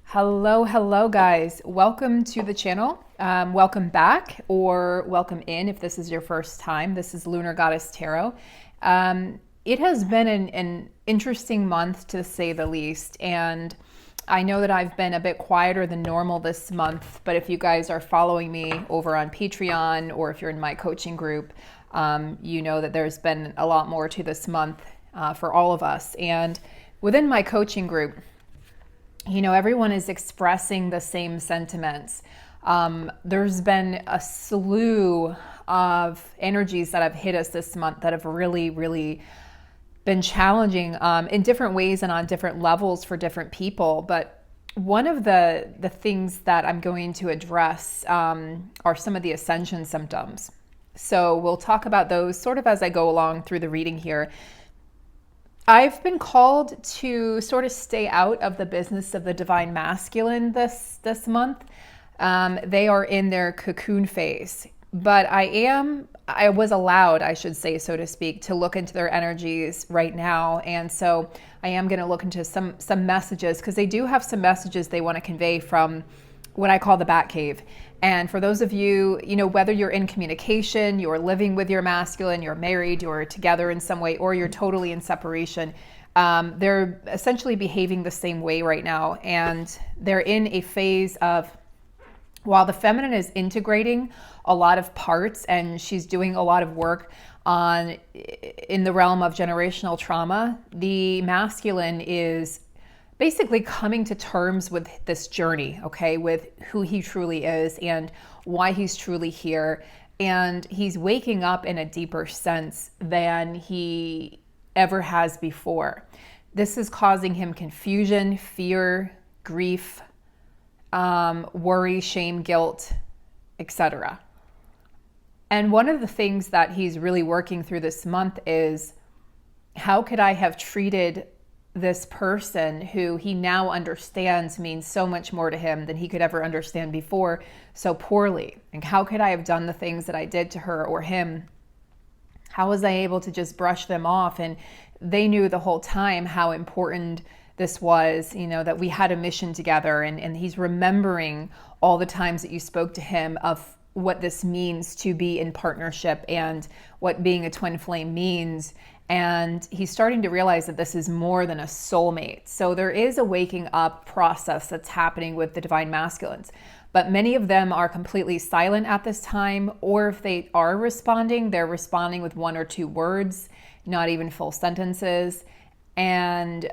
Hello guys. Welcome to the channel. Welcome back or welcome in if this is your first time. This is Lunar Goddess Tarot. It has been an interesting month to say the least, and I know that I've been a bit quieter than normal this month, but if you guys are following me over on Patreon or if you're in my coaching group, you know that there's been a lot more to this month for all of us. And within my coaching group, you know, everyone is expressing the same sentiments. There's been a slew of energies that have hit us this month that have really been challenging in different ways and on different levels for different people. But one of the things that I'm going to address are some of the ascension symptoms. So we'll talk about those sort of as I go along through the reading here. I've been called to sort of stay out of the business of the divine masculine this month. They are in their cocoon phase, but I was allowed, I should say, so to speak, to look into their energies right now. And so I am going to look into some messages, because they do have some messages they want to convey from what I call the bat cave. And for those of you, you know, whether you're in communication, you're living with your masculine, you're married, you're together in some way, or you're totally in separation, they're essentially behaving the same way right now. And they're in a phase of, while the feminine is integrating a lot of parts and she's doing a lot of work in the realm of generational trauma, the masculine is basically coming to terms with this journey, okay, with who he truly is and why he's truly here. And he's waking up in a deeper sense than he ever has before. This is causing him confusion, fear, grief, worry, shame, guilt, etc. And one of the things that he's really working through this month is, how could I have treated this person who he now understands means so much more to him than he could ever understand before, so poorly? And how could I have done the things that I did to her or him? How was I able to just brush them off? And they knew the whole time how important this was, you know, that we had a mission together. And he's remembering all the times that you spoke to him of what this means to be in partnership and what being a twin flame means. And he's starting to realize that this is more than a soulmate. So there is a waking up process that's happening with the divine masculines. But many of them are completely silent at this time, or if they are responding, they're responding with one or two words, not even full sentences. And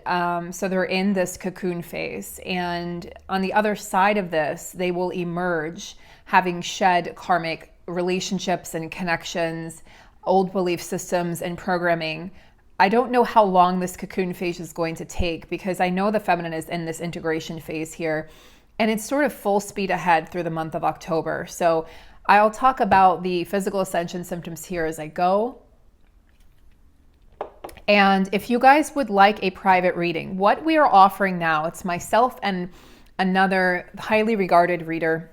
so they're in this cocoon phase. And on the other side of this, they will emerge having shed karmic relationships and connections, old belief systems and programming. I don't know how long this cocoon phase is going to take, because I know the feminine is in this integration phase here, and it's sort of full speed ahead through the month of October. So I'll talk about the physical ascension symptoms here as I go. And if you guys would like a private reading, what we are offering now, it's myself and another highly regarded reader.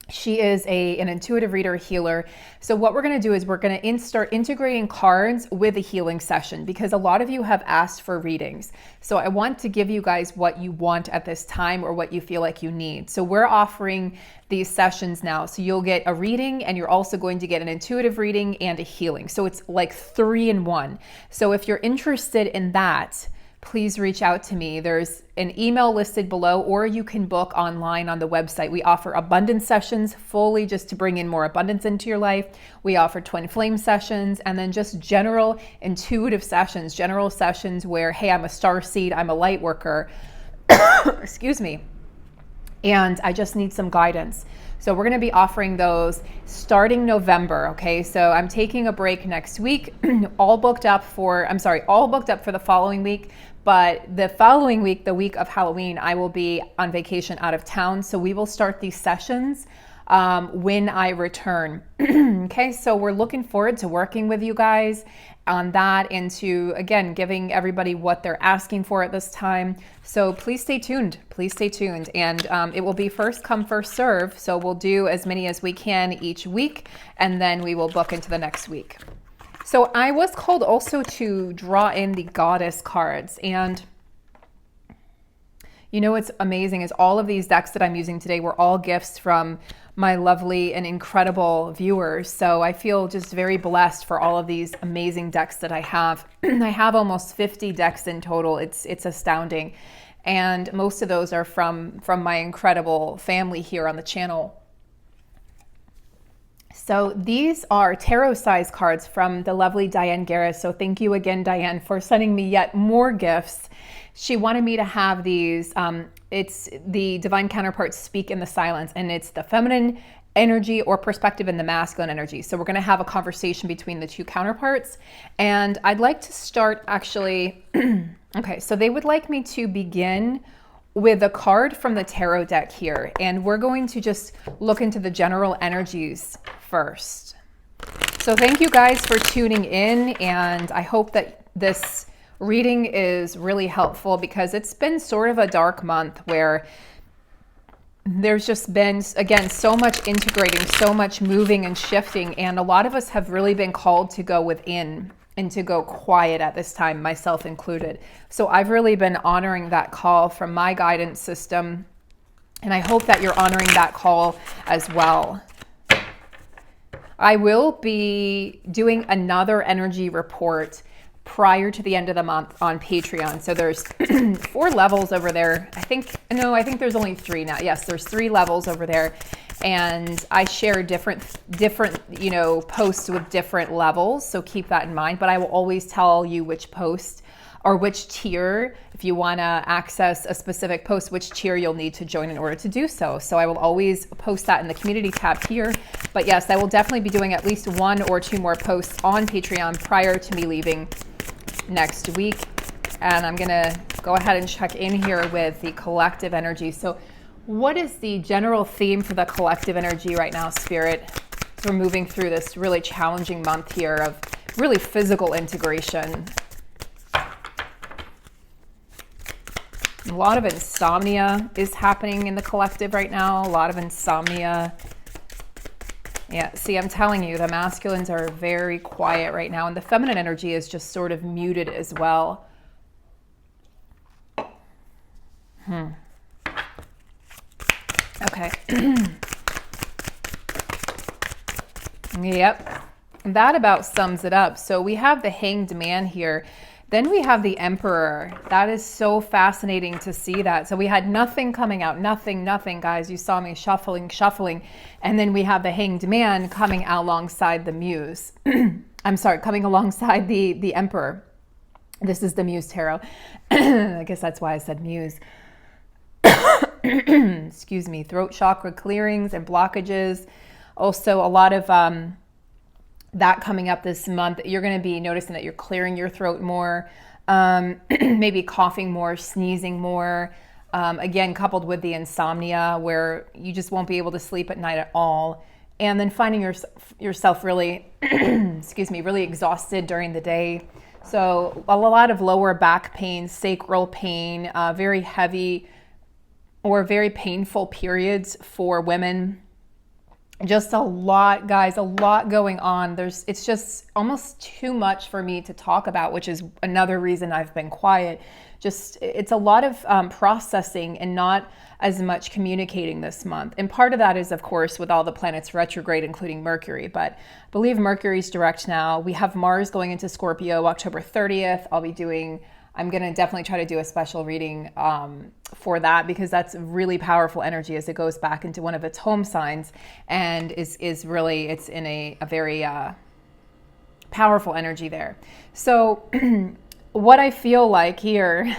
She is an intuitive reader, healer. So what we're going to do is we're going to start integrating cards with a healing session, because a lot of you have asked for readings. So I want to give you guys what you want at this time, or what you feel like you need. So we're offering these sessions now. So you'll get a reading, and you're also going to get an intuitive reading and a healing. So it's like 3 in 1. So if you're interested in that, please reach out to me. There's an email listed below, or you can book online on the website. We offer abundance sessions fully just to bring in more abundance into your life. We offer twin flame sessions, and then just general intuitive sessions, general sessions where, hey, I'm a starseed, I'm a light worker, excuse me, and I just need some guidance. So we're going to be offering those starting November. Okay. So I'm taking a break next week, all booked up for the following week. But the following week, the week of Halloween, I will be on vacation out of town. So we will start these sessions when I return. Okay. So we're looking forward to working with you guys on that, and to, again, giving everybody what they're asking for at this time. So please stay tuned. Please stay tuned. And it will be first come, first serve. So we'll do as many as we can each week, and then we will book into the next week. So I was called also to draw in the goddess cards. And You know what's amazing is all of these decks that I'm using today were all gifts from my lovely and incredible viewers. So I feel just very blessed for all of these amazing decks that I have. I have almost 50 decks in total. It's astounding. And most of those are from my incredible family here on the channel. So these are tarot size cards from the lovely Diane Garris. So thank you again, Diane, for sending me yet more gifts. She wanted me to have these. It's the divine counterparts speak in the silence, and it's the feminine energy or perspective and the masculine energy. So we're going to have a conversation between the two counterparts. And I'd like to start actually. Okay, so they would like me to begin with a card from the tarot deck here. And we're going to just look into the general energies first. So thank you guys for tuning in. And I hope that this reading is really helpful, because it's been sort of a dark month where there's just been, again, so much integrating, so much moving and shifting. And a lot of us have really been called to go within and to go quiet at this time, myself included. So I've really been honoring that call from my guidance system. And I hope that you're honoring that call as well. I will be doing another energy report prior to the end of the month on Patreon. So there's 4 levels over there. I think there's only 3 now. Yes, there's 3 levels over there. And I share different, posts with different levels. So keep that in mind. But I will always tell you which post or which tier, if you want to access a specific post, which tier you'll need to join in order to do so. So I will always post that in the community tab here. But yes, I will definitely be doing at least 1 or 2 more posts on Patreon prior to me leaving next week. And I'm going to go ahead and check in here with the collective energy. So what is the general theme for the collective energy right now, Spirit? So we're moving through this really challenging month here of really physical integration. A lot of insomnia is happening in the collective right now. A lot of insomnia. Yeah, see, I'm telling you, the masculines are very quiet right now, and the feminine energy is just sort of muted as well. Okay. Yep. That about sums it up. So we have the Hanged Man here. Then we have the Emperor. That is so fascinating to see that. So we had nothing coming out, nothing, guys. You saw me shuffling. And then we have the Hanged Man coming out alongside the Muse. I'm sorry, coming alongside the Emperor. This is the Muse Tarot. I guess that's why I said Muse. Excuse me. Throat chakra clearings and blockages. Also a lot of that coming up this month. You're going to be noticing that you're clearing your throat more, maybe coughing more, sneezing more, again, coupled with the insomnia where you just won't be able to sleep at night at all. And then finding yourself really, really exhausted during the day. So a lot of lower back pain, sacral pain, very heavy or very painful periods for women. Just a lot, guys, a lot going on. It's just almost too much for me to talk about, which is another reason I've been quiet. It's a lot of processing and not as much communicating this month. And part of that is, of course, with all the planets retrograde, including Mercury. But I believe Mercury's direct now. We have Mars going into Scorpio October 30th. I'm going to definitely try to do a special reading for that, because that's really powerful energy as it goes back into one of its home signs and it's in a very powerful energy there. So what I feel like here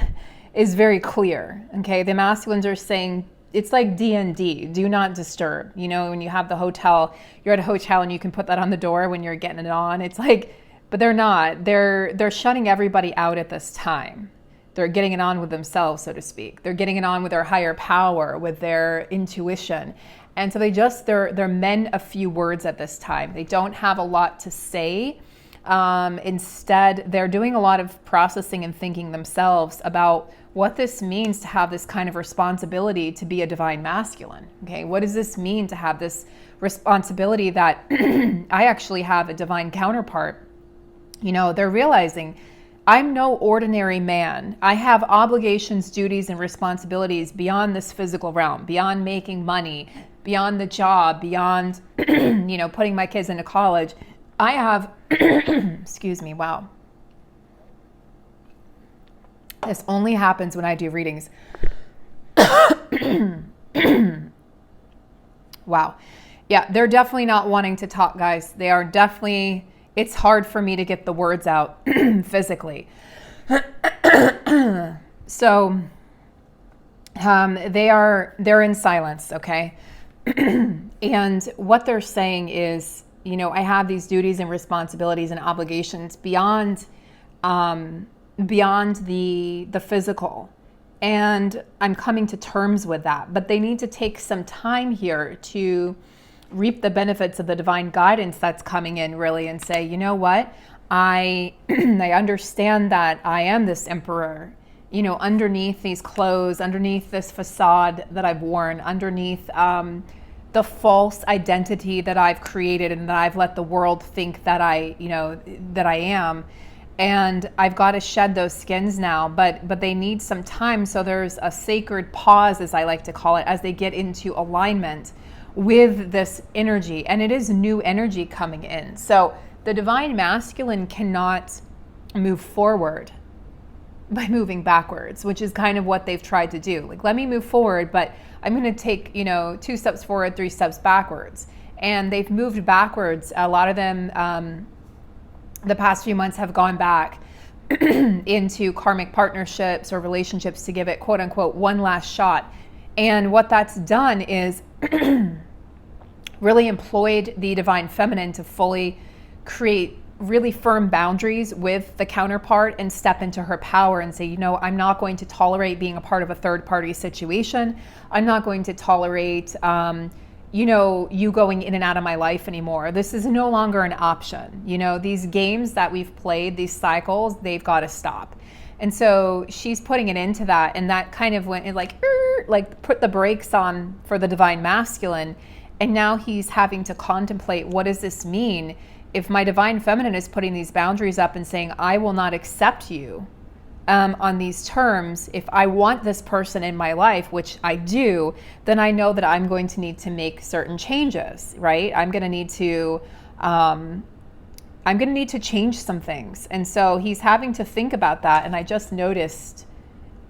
is very clear. Okay. The masculines are saying it's like D&D, do not disturb. You know, when you have the hotel, you're at a hotel and you can put that on the door when you're getting it on. It's like, but they're not. They're shutting everybody out at this time. They're getting it on with themselves, so to speak. They're getting it on with their higher power, with their intuition. And so they're men of few words at this time. They don't have a lot to say. Instead, they're doing a lot of processing and thinking themselves about what this means to have this kind of responsibility to be a divine masculine. Okay, what does this mean to have this responsibility that I actually have a divine counterpart? You know, they're realizing I'm no ordinary man. I have obligations, duties, and responsibilities beyond this physical realm, beyond making money, beyond the job, beyond, putting my kids into college. I have, excuse me, wow. This only happens when I do readings. Wow. Yeah, they're definitely not wanting to talk, guys. They are definitely, it's hard for me to get the words out physically. So they're in silence, okay? And what they're saying is, I have these duties and responsibilities and obligations beyond the physical. And I'm coming to terms with that. But they need to take some time here to reap the benefits of the divine guidance that's coming in, really, and say, you know what? I understand that I am this emperor, underneath these clothes, underneath this facade that I've worn, underneath the false identity that I've created and that I've let the world think that I am. And I've got to shed those skins now, but they need some time. So there's a sacred pause, as I like to call it, as they get into alignment with this energy. And it is new energy coming in. So the divine masculine cannot move forward by moving backwards, which is kind of what they've tried to do. Like, let me move forward, but I'm going to take, 2 steps forward, 3 steps backwards. And they've moved backwards. A lot of them, the past few months, have gone back into karmic partnerships or relationships to give it, quote unquote, one last shot. And what that's done is really employed the divine feminine to fully create really firm boundaries with the counterpart and step into her power and say, I'm not going to tolerate being a part of a third party situation. I'm not going to tolerate, you going in and out of my life anymore. This is no longer an option. These games that we've played, these cycles, they've got to stop. And so she's putting it into that. And that kind of went like put the brakes on for the divine masculine. And now he's having to contemplate, what does this mean? If my divine feminine is putting these boundaries up and saying, I will not accept you on these terms, if I want this person in my life, which I do, then I know that I'm going to need to make certain changes, right? I'm going to need to change some things. And so he's having to think about that. And I just noticed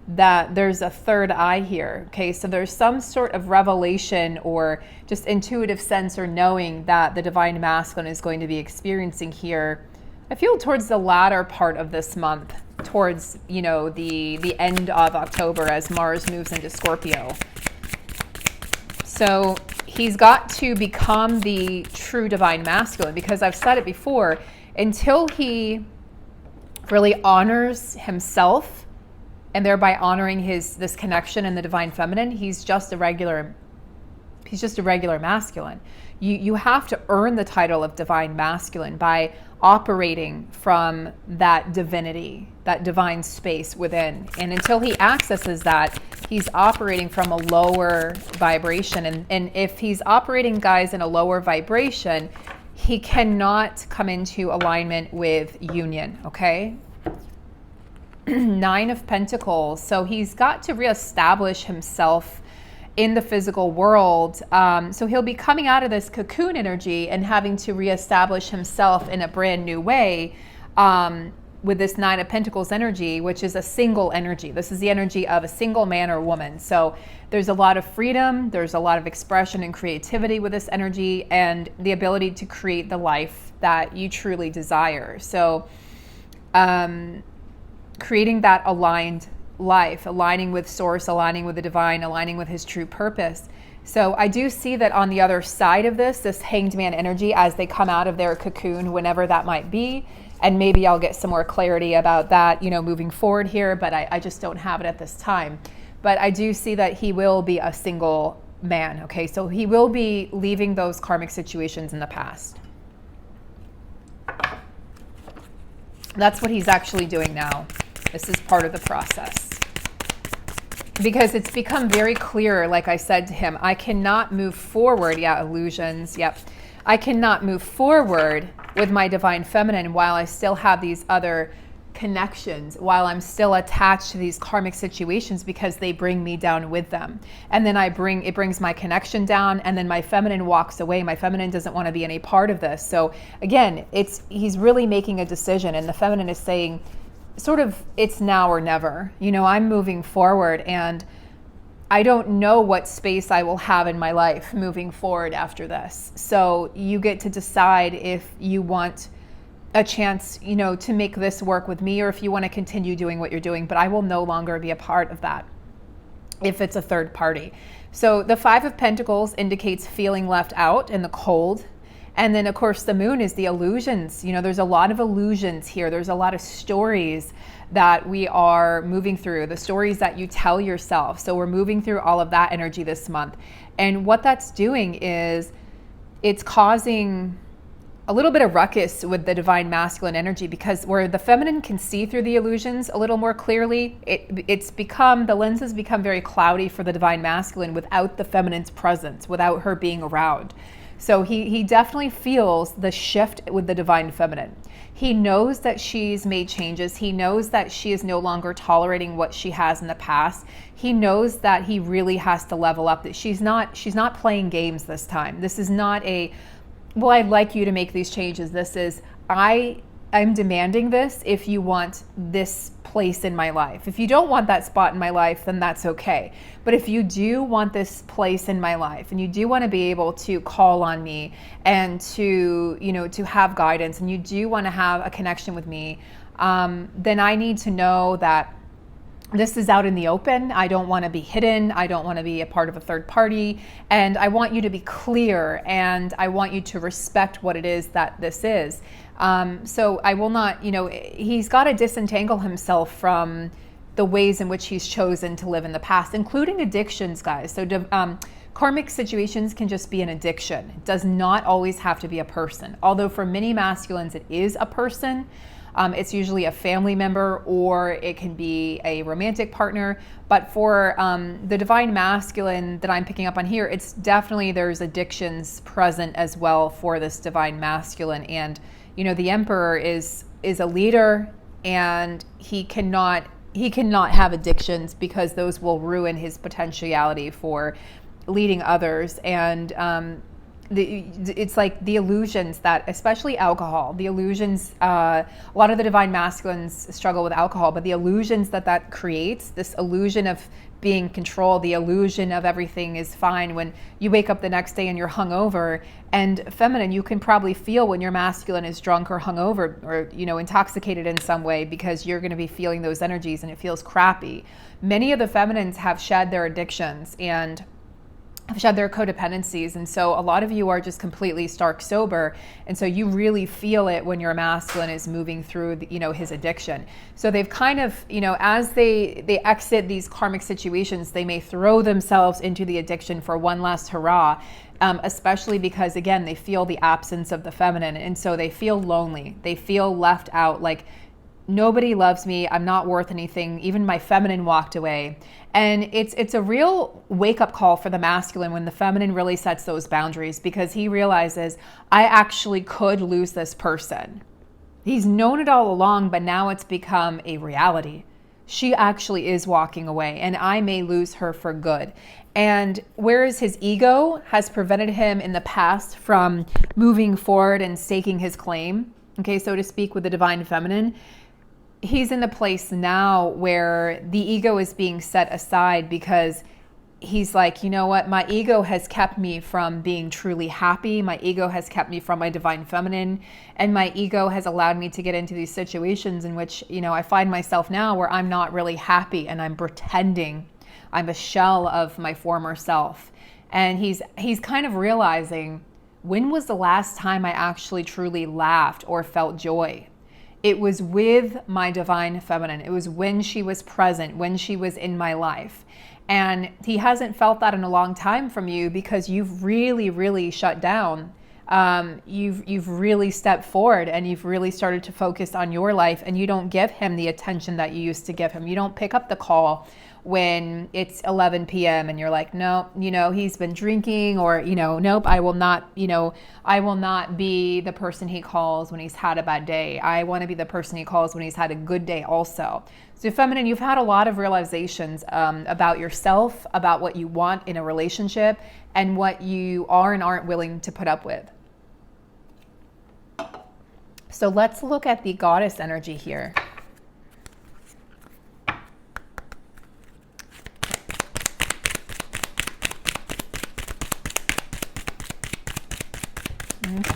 that there's a third eye here. Okay, so there's some sort of revelation or just intuitive sense or knowing that the divine masculine is going to be experiencing here. I feel towards the latter part of this month, towards the end of October, as Mars moves into Scorpio. So he's got to become the true divine masculine, because I've said it before, until he really honors himself and thereby honoring this connection in the divine feminine, he's just a regular masculine. You have to earn the title of divine masculine by operating from that divinity, that divine space within. And until he accesses that, he's operating from a lower vibration. And if he's operating, guys, in a lower vibration, he cannot come into alignment with union, okay? 9 of Pentacles. So he's got to reestablish himself in the physical world. So he'll be coming out of this cocoon energy and having to reestablish himself in a brand new way with this 9 of Pentacles energy, which is a single energy. This is the energy of a single man or woman. So there's a lot of freedom. There's a lot of expression and creativity with this energy, and the ability to create the life that you truly desire. So creating that aligned life, aligning with source, aligning with the divine, aligning with his true purpose. So I do see that on the other side of this hanged man energy, as they come out of their cocoon, whenever that might be, and maybe I'll get some more clarity about that, moving forward here, but I just don't have it at this time. But I do see that he will be a single man, okay? So he will be leaving those karmic situations in the past. That's what he's actually doing now. This is part of the process. Because it's become very clear, like I said to him, I cannot move forward. Yeah, illusions. Yep. I cannot move forward with my divine feminine while I still have these other connections while I'm still attached to these karmic situations because they bring me down with them. And then it brings my connection down, and then my feminine walks away. My feminine doesn't want to be any part of this. So again, he's really making a decision, and the feminine is saying sort of, it's now or never. I'm moving forward, and I don't know what space I will have in my life moving forward after this. So you get to decide if you want a chance, to make this work with me, or if you want to continue doing what you're doing. But I will no longer be a part of that if it's a third party. So the Five of Pentacles indicates feeling left out in the cold. And then, of course, the moon is the illusions. There's a lot of illusions here. There's a lot of stories that we are moving through, the stories that you tell yourself. So we're moving through all of that energy this month. And what that's doing is it's causing a little bit of ruckus with the divine masculine energy, because where the feminine can see through the illusions a little more clearly, the lens has become very cloudy for the divine masculine without the feminine's presence, without her being around. So he definitely feels the shift with the divine feminine. He knows that she's made changes. He knows that she is no longer tolerating what she has in the past. He knows that he really has to level up, that she's not playing games this time. This is not well, I'd like you to make these changes. This is, I'm demanding this if you want this place in my life. If you don't want that spot in my life, then that's okay. But if you do want this place in my life, and you do want to be able to call on me and to have guidance, and you do want to have a connection with me, then I need to know that this is out in the open. I don't want to be hidden. I don't want to be a part of a third party. And I want you to be clear, and I want you to respect what it is that this is. So I will not, he's got to disentangle himself from the ways in which he's chosen to live in the past, including addictions, guys. So karmic situations can just be an addiction. It does not always have to be a person. Although for many masculines, it is a person. It's usually a family member, or it can be a romantic partner. But for the divine masculine that I'm picking up on here, it's definitely, there's addictions present as well for this divine masculine. And, the emperor is a leader, and he cannot have addictions, because those will ruin his potentiality for leading others. And it's like the illusions that, especially alcohol, the illusions, a lot of the divine masculines struggle with alcohol, but the illusions that creates, this illusion of being controlled, the illusion of everything is fine when you wake up the next day and you're hungover. And feminine, you can probably feel when your masculine is drunk or hungover, or intoxicated in some way, because you're going to be feeling those energies, and it feels crappy. Many of the feminines have shed their addictions and have shed their codependencies, and so a lot of you are just completely stark sober, and so you really feel it when your masculine is moving through his addiction. So they've kind of, as they exit these karmic situations, they may throw themselves into the addiction for one last hurrah, especially because, again, they feel the absence of the feminine, and so they feel lonely. They feel left out, like nobody loves me, I'm not worth anything, even my feminine walked away. And it's a real wake-up call for the masculine when the feminine really sets those boundaries, because he realizes, I actually could lose this person. He's known it all along, but now it's become a reality. She actually is walking away, and I may lose her for good. And whereas his ego has prevented him in the past from moving forward and staking his claim, okay, so to speak, with the divine feminine, he's in the place now where the ego is being set aside, because he's like, you know what, my ego has kept me from being truly happy. My ego has kept me from my divine feminine, and my ego has allowed me to get into these situations in which, I find myself now where I'm not really happy, and I'm pretending. I'm a shell of my former self. And he's kind of realizing, when was the last time I actually truly laughed or felt joy? It was with my divine feminine. It was when she was present, when she was in my life. And he hasn't felt that in a long time from you, because you've really, really shut down. You've really stepped forward, and you've really started to focus on your life, and you don't give him the attention that you used to give him. You don't pick up the call when it's 11 p.m. and you're like, no, you know, he's been drinking, or, you know, nope, I will not, you know, I will not be the person he calls when he's had a bad day. I want to be the person he calls when he's had a good day also. So feminine, you've had a lot of realizations about yourself, about what you want in a relationship, and what you are and aren't willing to put up with. So let's look at the goddess energy here.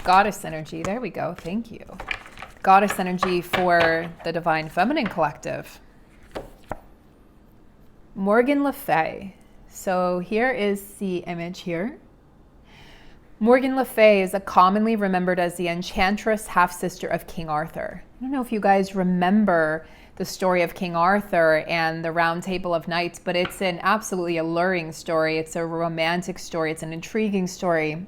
Goddess energy, there we go, thank you. Goddess energy for the Divine Feminine Collective. Morgan Le Fay. So here is the image here. Morgan Le Fay is commonly remembered as the enchantress half-sister of King Arthur. I don't know if you guys remember the story of King Arthur and the Round Table of Knights, but it's an absolutely alluring story. It's a romantic story. It's an intriguing story.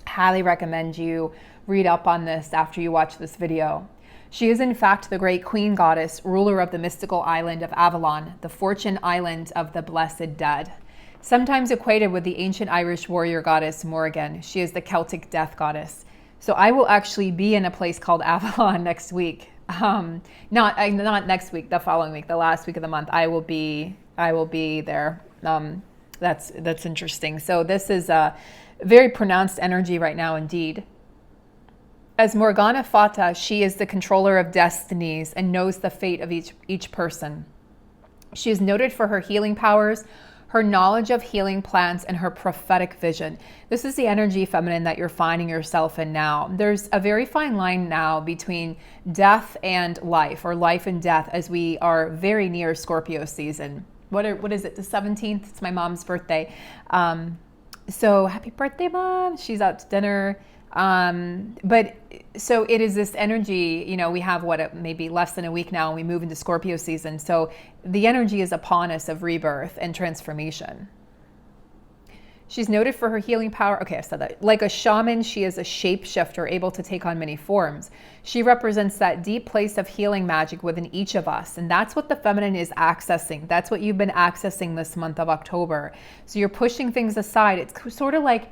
Highly recommend you read up on this after you watch this video. She is in fact the great queen goddess, ruler of the mystical island of Avalon, the fortune island of the blessed dead. Sometimes equated with the ancient Irish warrior goddess Morrigan, she is the Celtic death goddess. So I will actually be in a place called Avalon next week. Not next week, the following week, the last week of the month. I will be there. That's interesting. So this is a very pronounced energy right now indeed. As Morgana Fata, she is the controller of destinies and knows the fate of each person. She is noted for her healing powers, her knowledge of healing plants, and her prophetic vision. This is the energy, feminine, that you're finding yourself in now. There's a very fine line now between death and life, or life and death, as we are very near Scorpio season. What is it, the 17th? It's my mom's birthday. So happy birthday, Mom. She's out to dinner. But so it is this energy, you know, we have maybe less than a week now and we move into Scorpio season. So the energy is upon us of rebirth and transformation. She's noted for her healing power. Okay, I said that. Like a shaman, she is a shapeshifter, able to take on many forms. She represents that deep place of healing magic within each of us. And that's what the feminine is accessing. That's what you've been accessing this month of October. So you're pushing things aside. It's sort of like,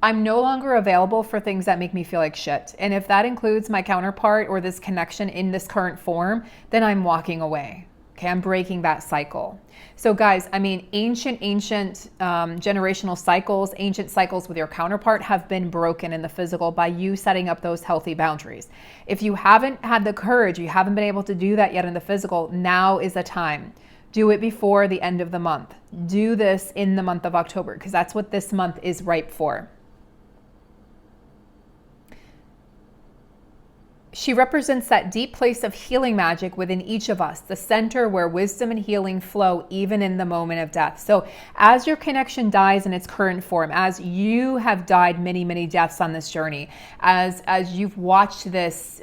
I'm no longer available for things that make me feel like shit. And if that includes my counterpart or this connection in this current form, then I'm walking away. Okay, I'm breaking that cycle. So guys, I mean, ancient generational cycles, ancient cycles with your counterpart have been broken in the physical by you setting up those healthy boundaries. If you haven't had the courage, you haven't been able to do that yet in the physical, now is the time. Do it before the end of the month. Do this in the month of October, because that's what this month is ripe for. She represents that deep place of healing magic within each of us, the center where wisdom and healing flow even in the moment of death. So as your connection dies in its current form, as you have died many, many deaths on this journey, as you've watched this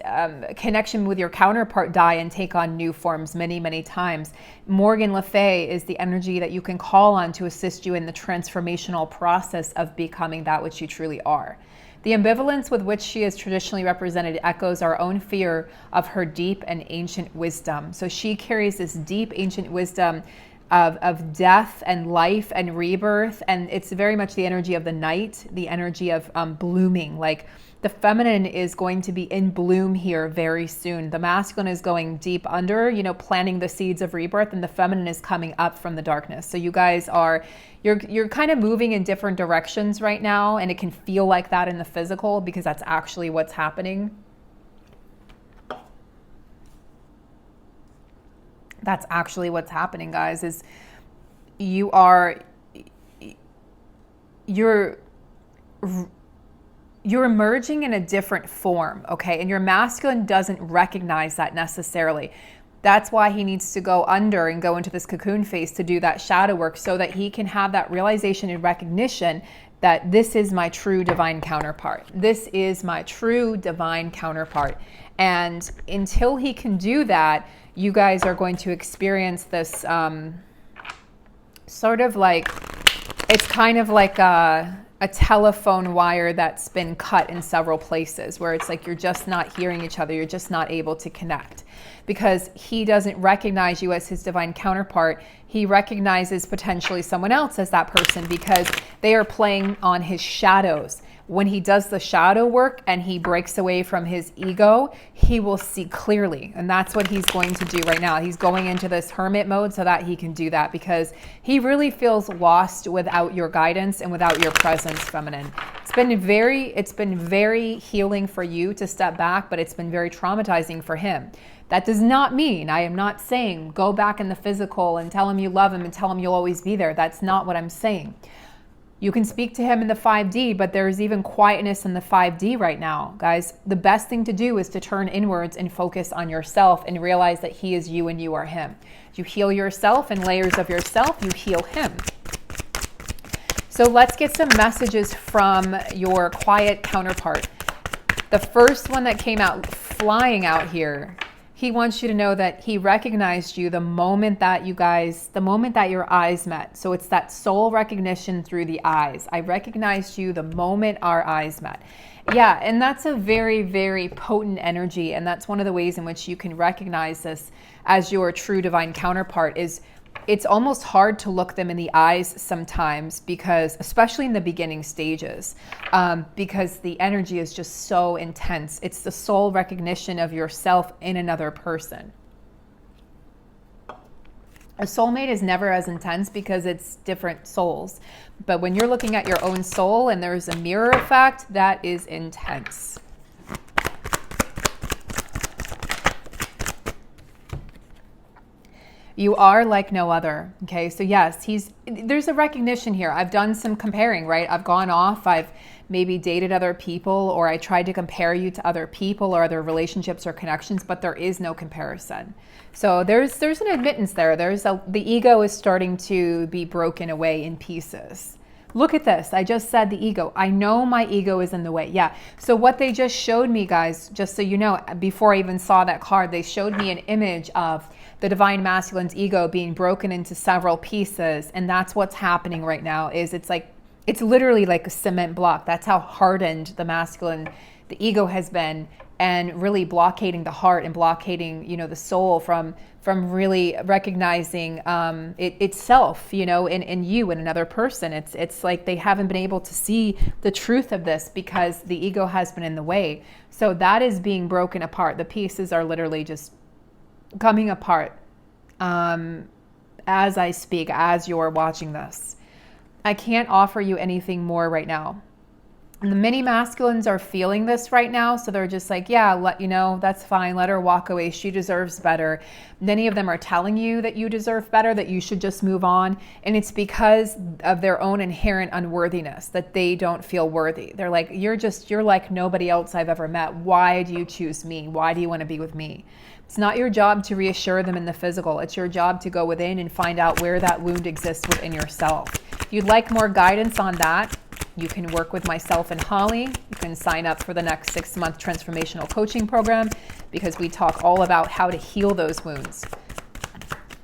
connection with your counterpart die and take on new forms many, many times, Morgan Le Fay is the energy that you can call on to assist you in the transformational process of becoming that which you truly are. The ambivalence with which she is traditionally represented echoes our own fear of her deep and ancient wisdom. So she carries this deep ancient wisdom of death and life and rebirth. And it's very much the energy of the night, the energy of blooming. Like the feminine is going to be in bloom here very soon. The masculine is going deep under, you know, planting the seeds of rebirth, and the feminine is coming up from the darkness. So you guys are, you're kind of moving in different directions right now, and it can feel like that in the physical because that's actually what's happening. That's actually what's happening, guys, is you're emerging in a different form, okay? And your masculine doesn't recognize that necessarily. That's why he needs to go under and go into this cocoon phase to do that shadow work, so that he can have that realization and recognition that this is my true divine counterpart. This is my true divine counterpart. And until he can do that, you guys are going to experience this sort of like, it's kind of like a telephone wire that's been cut in several places, where it's like you're just not hearing each other, you're just not able to connect. because he doesn't recognize you as his divine counterpart. He recognizes potentially someone else as that person because they are playing on his shadows. When he does the shadow work and he breaks away from his ego, he will see clearly. And that's what he's going to do right now. He's going into this hermit mode so that he can do that, because he really feels lost without your guidance and without your presence, feminine. It's been very healing for you to step back, but it's been very traumatizing for him. That does not mean, I am not saying go back in the physical and tell him you love him and tell him you'll always be there. That's not what I'm saying. You can speak to him in the 5D, but there's even quietness in the 5D right now. Guys, the best thing to do is to turn inwards and focus on yourself and realize that he is you and you are him. You heal yourself and layers of yourself, you heal him. So let's get some messages from your quiet counterpart. The first one that came out flying out here, he wants you to know that he recognized you the moment that your eyes met. So it's that soul recognition through the eyes. I recognized you the moment our eyes met. Yeah, and that's a very, very potent energy. And that's one of the ways in which you can recognize this as your true divine counterpart. Is it's almost hard to look them in the eyes sometimes, because especially in the beginning stages, because the energy is just so intense. It's the soul recognition of yourself in another person. A soulmate is never as intense because it's different souls. But when you're looking at your own soul and there's a mirror effect, that is intense. You are like no other. Okay, so yes, there's a recognition here. I've done some comparing, right? I've gone off, I've maybe dated other people, or I tried to compare you to other people or other relationships or connections, but there is no comparison. So there's an admittance there. The ego is starting to be broken away in pieces. Look at this. I just said the ego. I know my ego is in the way. Yeah. So what they just showed me, guys, just so you know, before I even saw that card, they showed me an image of the divine masculine's ego being broken into several pieces. And that's what's happening right now. It's literally like a cement block. That's how hardened the ego has been, and really blockading the heart and blockading, the soul from really recognizing itself, in you and another person. It's like they haven't been able to see the truth of this because the ego has been in the way. So that is being broken apart. The pieces are literally just coming apart as I speak, as you're watching this. I can't offer you anything more right now. And the many masculines are feeling this right now. So they're just like, yeah, that's fine. Let her walk away. She deserves better. Many of them are telling you that you deserve better, that you should just move on. And it's because of their own inherent unworthiness, that they don't feel worthy. They're like, you're like nobody else I've ever met. Why do you choose me? Why do you want to be with me? It's not your job to reassure them in the physical. It's your job to go within and find out where that wound exists within yourself. If you'd like more guidance on that, you can work with myself and Holly. You can sign up for the next 6-month transformational coaching program, because we talk all about how to heal those wounds.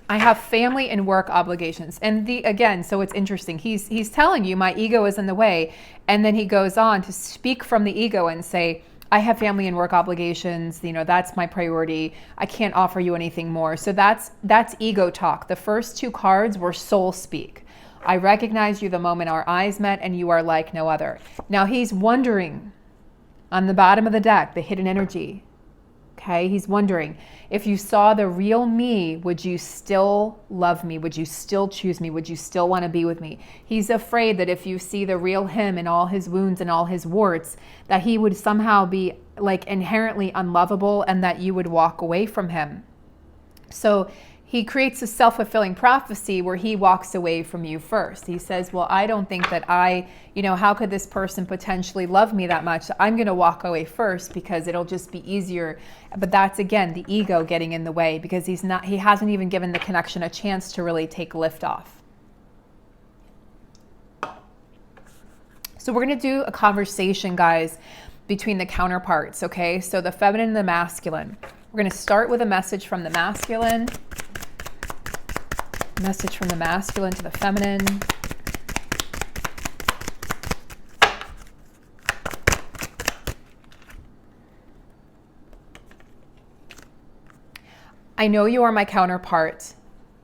I have family and work obligations. And so it's interesting. He's telling you my ego is in the way. And then he goes on to speak from the ego and say, I have family and work obligations. That's my priority. I can't offer you anything more. So that's ego talk. The first 2 cards were soul speak. I recognize you the moment our eyes met, and you are like no other. Now he's wondering, on the bottom of the deck, the hidden energy. Okay, he's wondering, if you saw the real me, would you still love me? Would you still choose me? Would you still want to be with me? He's afraid that if you see the real him and all his wounds and all his warts, that he would somehow be like inherently unlovable, and that you would walk away from him. So he creates a self-fulfilling prophecy where he walks away from you first. He says, well, I don't think that how could this person potentially love me that much? I'm going to walk away first because it'll just be easier. But that's, again, the ego getting in the way, because he hasn't even given the connection a chance to really take lift off. So we're going to do a conversation, guys, between the counterparts, okay? So the feminine and the masculine. We're going to start with a message from the masculine. Message from the masculine to the feminine. I know you are my counterpart.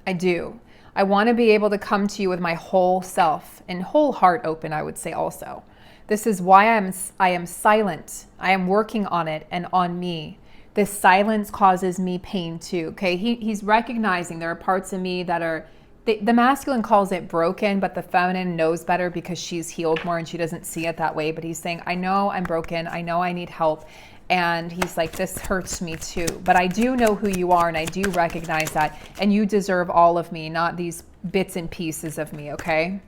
I do. I want to be able to come to you with my whole self and whole heart open, I would say also. This is why I am silent. I am working on it and on me. This silence causes me pain too. Okay, he's recognizing there are parts of me that are, the masculine calls it broken, but the feminine knows better because she's healed more and she doesn't see it that way. But he's saying, I know I'm broken. I know I need help. And he's like, this hurts me too. But I do know who you are and I do recognize that. And you deserve all of me, not these bits and pieces of me, okay?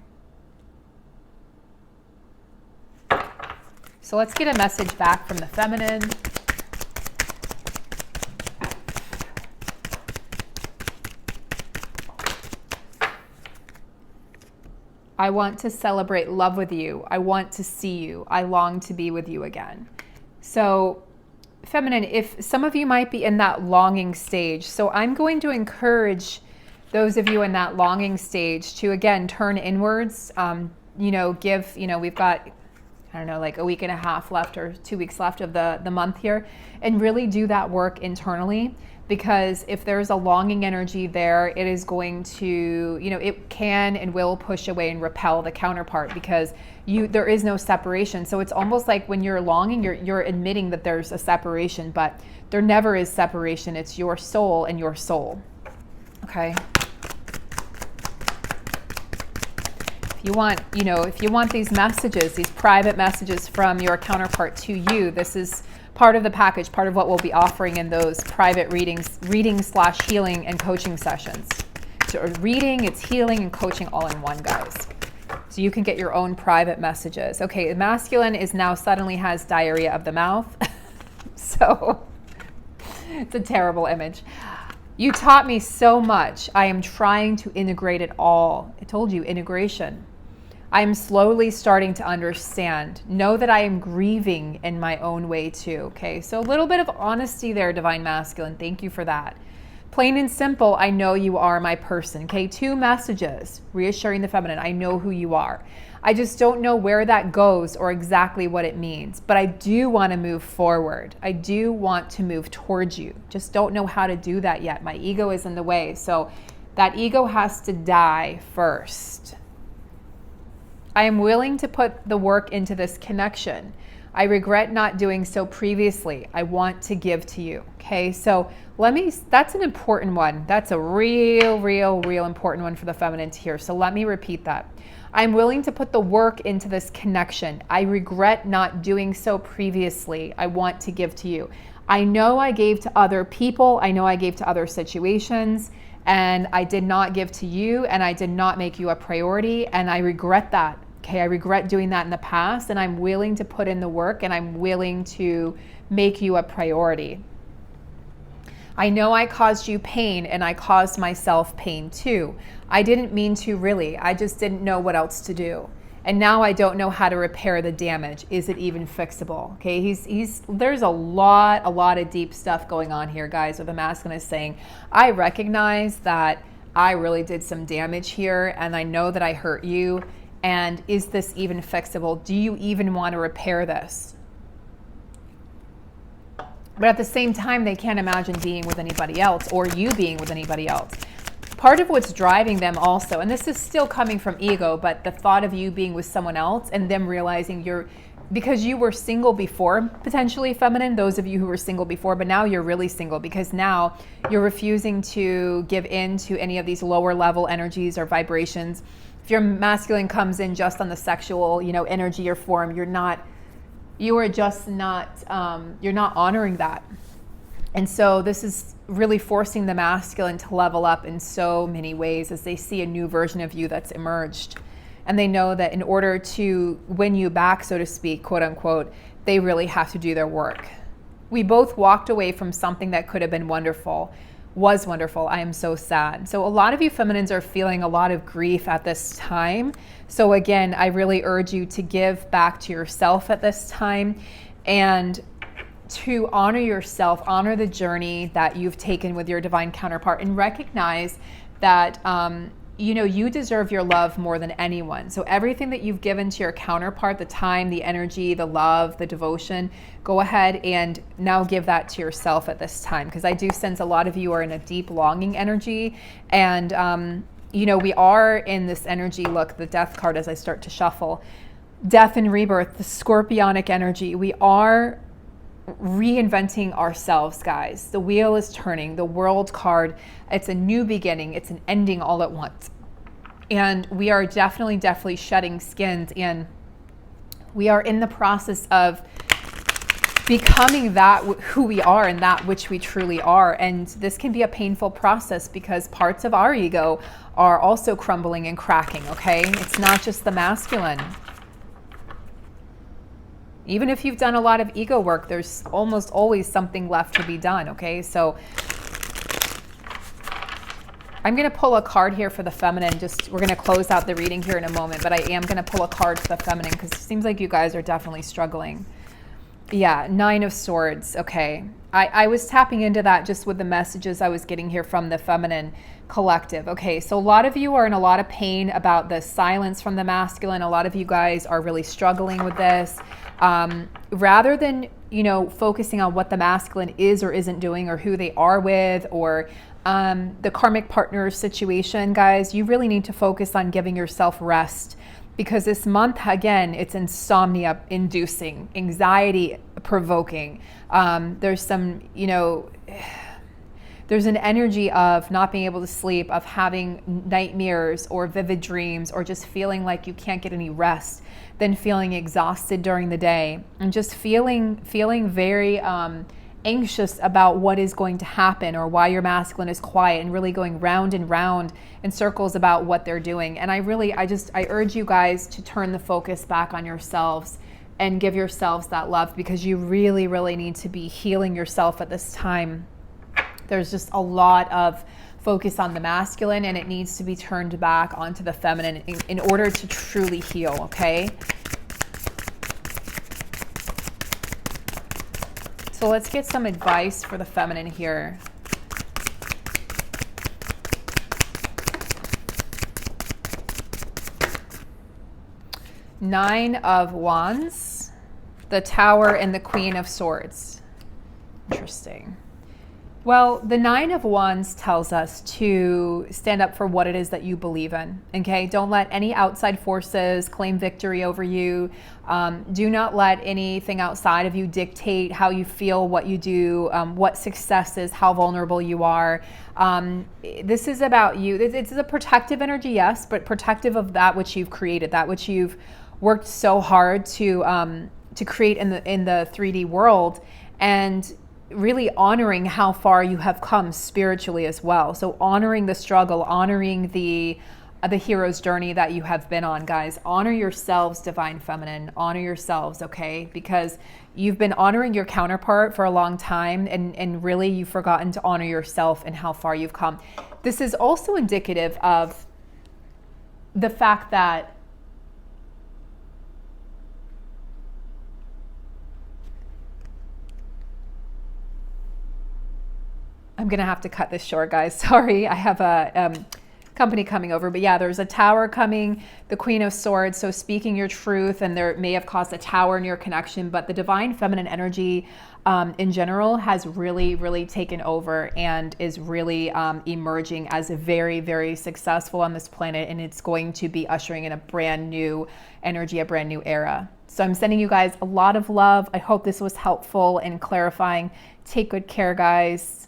So let's get a message back from the feminine. I want to celebrate love with you. I want to see you. I long to be with you again. So feminine, if some of you might be in that longing stage, so I'm going to encourage those of you in that longing stage to, again, turn inwards, we've got, I don't know, like a week and a half left or 2 weeks left of the month here, and really do that work internally. Because if there's a longing energy there, it is going to, it can and will push away and repel the counterpart because there is no separation. So it's almost like when you're longing, you're admitting that there's a separation, but there never is separation. It's your soul and your soul. Okay. If you want these messages, these private messages from your counterpart to you, this is part of the package, part of what we'll be offering in those private reading/healing and coaching sessions. So reading, it's healing and coaching all in one, guys. So you can get your own private messages. Okay, the masculine is now suddenly has diarrhea of the mouth. So it's a terrible image. You taught me so much. I am trying to integrate it all. I told you, integration. I am slowly starting to understand. Know that I am grieving in my own way too. Okay, so a little bit of honesty there, Divine Masculine. Thank you for that. Plain and simple, I know you are my person. Okay, 2 messages. Reassuring the feminine, I know who you are. I just don't know where that goes or exactly what it means. But I do want to move forward. I do want to move towards you. Just don't know how to do that yet. My ego is in the way. So that ego has to die first. I am willing to put the work into this connection. I regret not doing so previously. I want to give to you. Okay, so that's an important one. That's a real important one for the feminine to hear. So let me repeat that. I'm willing to put the work into this connection. I regret not doing so previously. I want to give to you. I know I gave to other people. I know I gave to other situations. And I did not give to you. And I did not make you a priority. And I regret that. Okay, I regret doing that in the past. And I'm willing to put in the work. And I'm willing to make you a priority. I know I caused you pain and I caused myself pain too. I didn't mean to really. I just didn't know what else to do. And now I don't know how to repair the damage. Is it even fixable? Okay, there's a lot of deep stuff going on here, guys, where the masculine is saying, I recognize that I really did some damage here and I know that I hurt you. And is this even fixable? Do you even want to repair this? But at the same time, they can't imagine being with anybody else or you being with anybody else. Part of what's driving them also, and this is still coming from ego, but the thought of you being with someone else and them realizing because you were single before, potentially feminine, those of you who were single before, but now you're really single because now you're refusing to give in to any of these lower level energies or vibrations. If your masculine comes in just on the sexual, energy or form, you're not honoring that. And so this is really forcing the masculine to level up in so many ways as they see a new version of you that's emerged. And they know that in order to win you back, so to speak, quote unquote, they really have to do their work. We both walked away from something that could have been wonderful, was wonderful. I am so sad. So a lot of you feminines are feeling a lot of grief at this time. So again, I really urge you to give back to yourself at this time and to honor yourself, honor the journey that you've taken with your divine counterpart, and recognize that you know, you deserve your love more than anyone. So everything that you've given to your counterpart, the time, the energy, the love, the devotion, go ahead and now give that to yourself at this time. Because I do sense a lot of you are in a deep longing energy. And, you know, we are in this energy. Look, the death card as I start to shuffle. Death and rebirth, the scorpionic energy. We are reinventing ourselves, guys. The wheel is turning. The world card, it's a new beginning. It's an ending all at once. And we are definitely shedding skins, and we are in the process of becoming that who we are and that which we truly are. And this can be a painful process because parts of our ego are also crumbling and cracking, okay? It's not just the masculine. Even if you've done a lot of ego work, there's almost always something left to be done, okay? So I'm going to pull a card here for the feminine. We're going to close out the reading here in a moment, but I am going to pull a card for the feminine because it seems like you guys are definitely struggling. Yeah, 9 of Swords, okay. I was tapping into that just with the messages I was getting here from the feminine collective. Okay, so a lot of you are in a lot of pain about the silence from the masculine. A lot of you guys are really struggling with this. Rather than, you know, focusing on what the masculine is or isn't doing or who they are with or the karmic partner situation, guys, you really need to focus on giving yourself rest. Because this month, again, it's insomnia inducing, anxiety provoking. There's some, you know, there's an energy of not being able to sleep, of having nightmares or vivid dreams, or just feeling like you can't get any rest, then feeling exhausted during the day, and just feeling very anxious about what is going to happen or why your masculine is quiet, and really going round and round in circles about what they're doing. And I urge you guys to turn the focus back on yourselves and give yourselves that love, because you really need to be healing yourself at this time. There's just a lot of focus on the masculine, and it needs to be turned back onto the feminine in order to truly heal, okay? So let's get some advice for the feminine here. Nine of Wands, the Tower, and the Queen of Swords. Interesting. Well, the Nine of Wands tells us to stand up for what it is that you believe in, okay? Don't let any outside forces claim victory over you. Do not let anything outside of you dictate how you feel, what you do, what success is, how vulnerable you are. This is about you. It's a protective energy, yes, but protective of that which you've created, that which you've worked so hard to create in the 3D world, and really honoring how far you have come spiritually as well. So honoring the struggle, honoring the hero's journey that you have been on, guys. Honor yourselves, divine feminine. Honor yourselves, okay? Because you've been honoring your counterpart for a long time, and really you've forgotten to honor yourself and how far you've come. This is also indicative of the fact that I'm going to have to cut this short, guys. Sorry, I have a company coming over. But yeah, there's a Tower coming, the Queen of Swords. So speaking your truth, and there may have caused a tower in your connection. But the divine feminine energy in general has really taken over and is really emerging as very successful on this planet. And it's going to be ushering in a brand new energy, a brand new era. So I'm sending you guys a lot of love. I hope this was helpful and clarifying. Take good care, guys.